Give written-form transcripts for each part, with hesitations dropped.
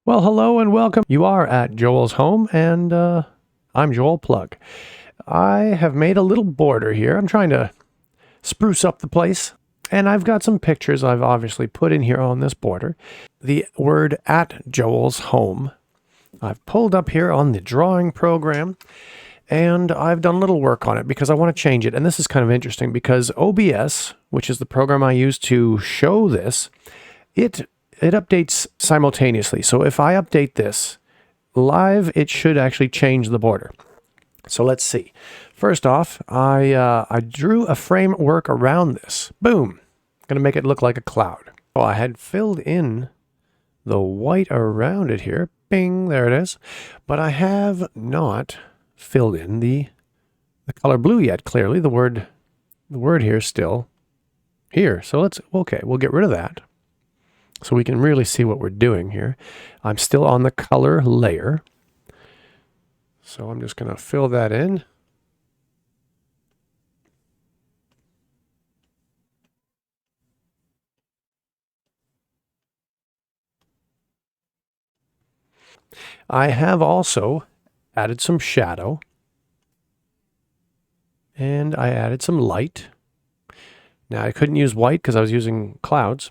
Well, hello and welcome. You are at Joel's home, and I'm Joel Plug. I have made a little border here. I'm trying to spruce up the place, and I've got some pictures I've obviously put in here on this border. The word at Joel's home I've pulled up here on the drawing program, and I've done a little work on it because I want to change it. And this is kind of interesting because OBS, which is the program I use to show this, it updates simultaneously. So if I update this live, it should actually change the border. So let's see. First off, I drew a framework around this. Boom. Going to make it look like a cloud. Well, I had filled in the white around it here. Bing, there it is. But I have not filled in the color blue yet. Clearly, the word here is still here. So we'll get rid of that, so we can really see what we're doing here. I'm still on the color layer, so I'm just going to fill that in. I have also added some shadow, and I added some light. Now, I couldn't use white because I was using clouds,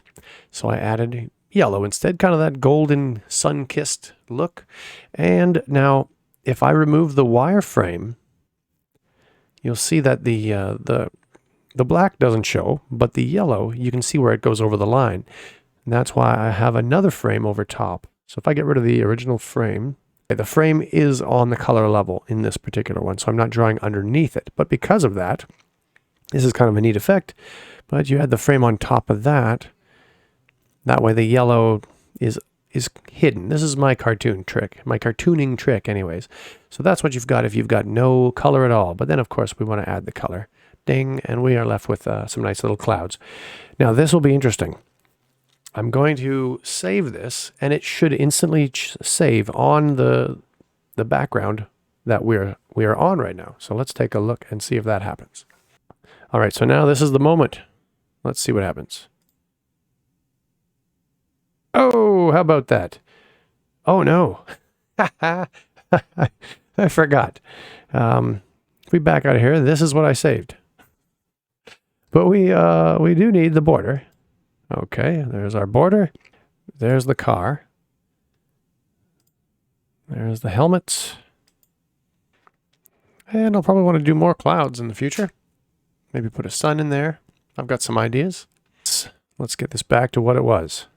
so I added yellow instead, kind of that golden sun-kissed look. And now, if I remove the wireframe, you'll see that the black doesn't show, but the yellow, you can see where it goes over the line. And that's why I have another frame over top. So if I get rid of the original frame, the frame is on the color level in this particular one, so I'm not drawing underneath it. But because of that, this is kind of a neat effect, but you add the frame on top of that. That way the yellow is hidden. This is my cartoon trick, my cartooning trick anyways. So that's what you've got if you've got no color at all. But then, of course, we want to add the color. Ding, and we are left with some nice little clouds. Now, this will be interesting. I'm going to save this, and it should instantly save on the background that we are on right now. So let's take a look and see if that happens. All right, so now this is the moment. Let's see what happens. Oh, how about that? Oh, no. I forgot. If we back out of here, this is what I saved. But we do need the border. Okay, there's our border. There's the car. There's the helmets. And I'll probably want to do more clouds in the future. Maybe put a sun in there. I've got some ideas. Let's get this back to what it was.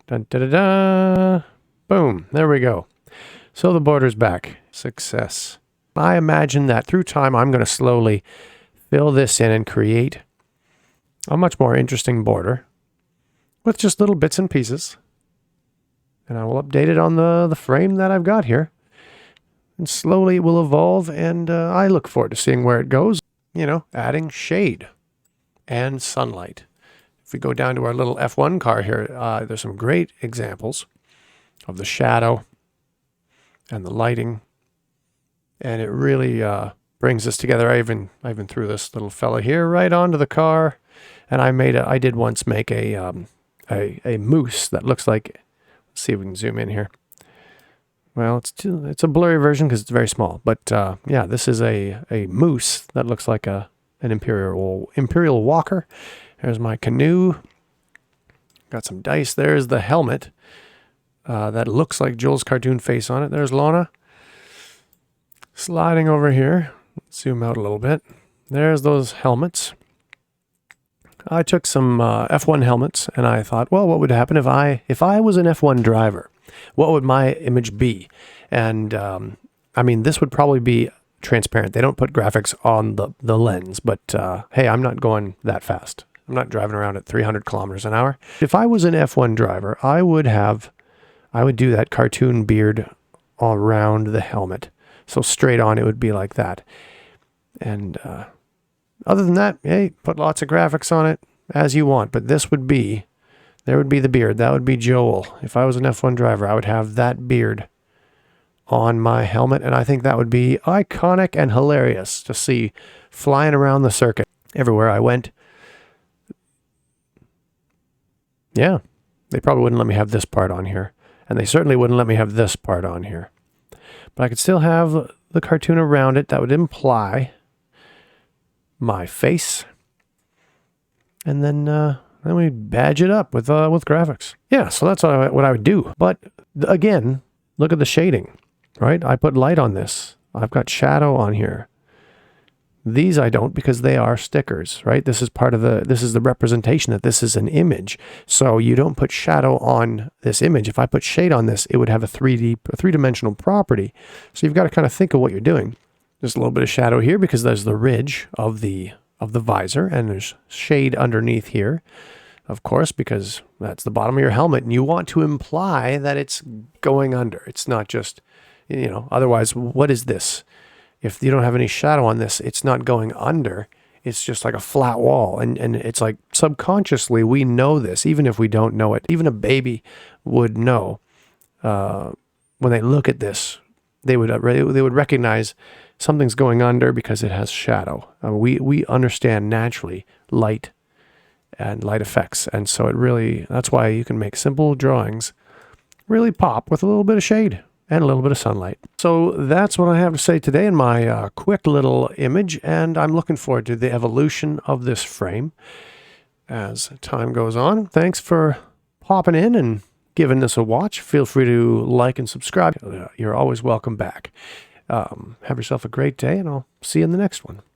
Dun, da, da, da. Boom. There we go. So the border's back. Success. I imagine that through time, I'm going to slowly fill this in and create a much more interesting border with just little bits and pieces. And I will update it on the frame that I've got here. And slowly it will evolve, and I look forward to seeing where it goes. You know, adding shade and sunlight. If we go down to our little F1 car here, there's some great examples of the shadow and the lighting, and it really brings us together. I even threw this little fella here right onto the car, and I did once make a moose that looks like. Let's see if we can zoom in here. Well, it's a blurry version because it's very small, but yeah, this is a moose that looks like an imperial walker. There's my canoe. Got some dice. There's the helmet that looks like Joel's cartoon face on it. There's Lana. Sliding over here. Let's zoom out a little bit. There's those helmets. I took some F1 helmets, and I thought, well, what would happen if I was an F1 driver? What would my image be? And I mean, this would probably be transparent. They don't put graphics on the lens, but hey, I'm not going that fast. I'm not driving around at 300 kilometers an hour. If I was an F1 driver, I would do that cartoon beard around the helmet. So straight on, it would be like that. And other than that, hey, put lots of graphics on it as you want. But there would be the beard. That would be Joel. If I was an F1 driver, I would have that beard on my helmet. And I think that would be iconic and hilarious to see flying around the circuit everywhere I went. Yeah, they probably wouldn't let me have this part on here. And they certainly wouldn't let me have this part on here. But I could still have the cartoon around it. That would imply my face. And then we badge it up with graphics. Yeah, so that's what I would do. But again, look at the shading, right? I put light on this. I've got shadow on here. These I don't, because they are stickers, right? This is the representation that this is an image. So you don't put shadow on this image. If I put shade on this, it would have a three-dimensional property. So you've got to kind of think of what you're doing. There's a little bit of shadow here because there's the ridge of the visor, and there's shade underneath here, of course, because that's the bottom of your helmet, and you want to imply that it's going under. It's not just, otherwise, what is this? If you don't have any shadow on this, it's not going under. It's just like a flat wall. And it's like subconsciously we know this, even if we don't know it. Even a baby would know when they look at this. They would recognize something's going under because it has shadow. We understand naturally light and light effects. And so that's why you can make simple drawings really pop with a little bit of shade and a little bit of sunlight. So that's what I have to say today in my quick little image, and I'm looking forward to the evolution of this frame as time goes on. Thanks for popping in and giving this a watch. Feel free to like and subscribe. You're always welcome back. Have yourself a great day, and I'll see you in the next one.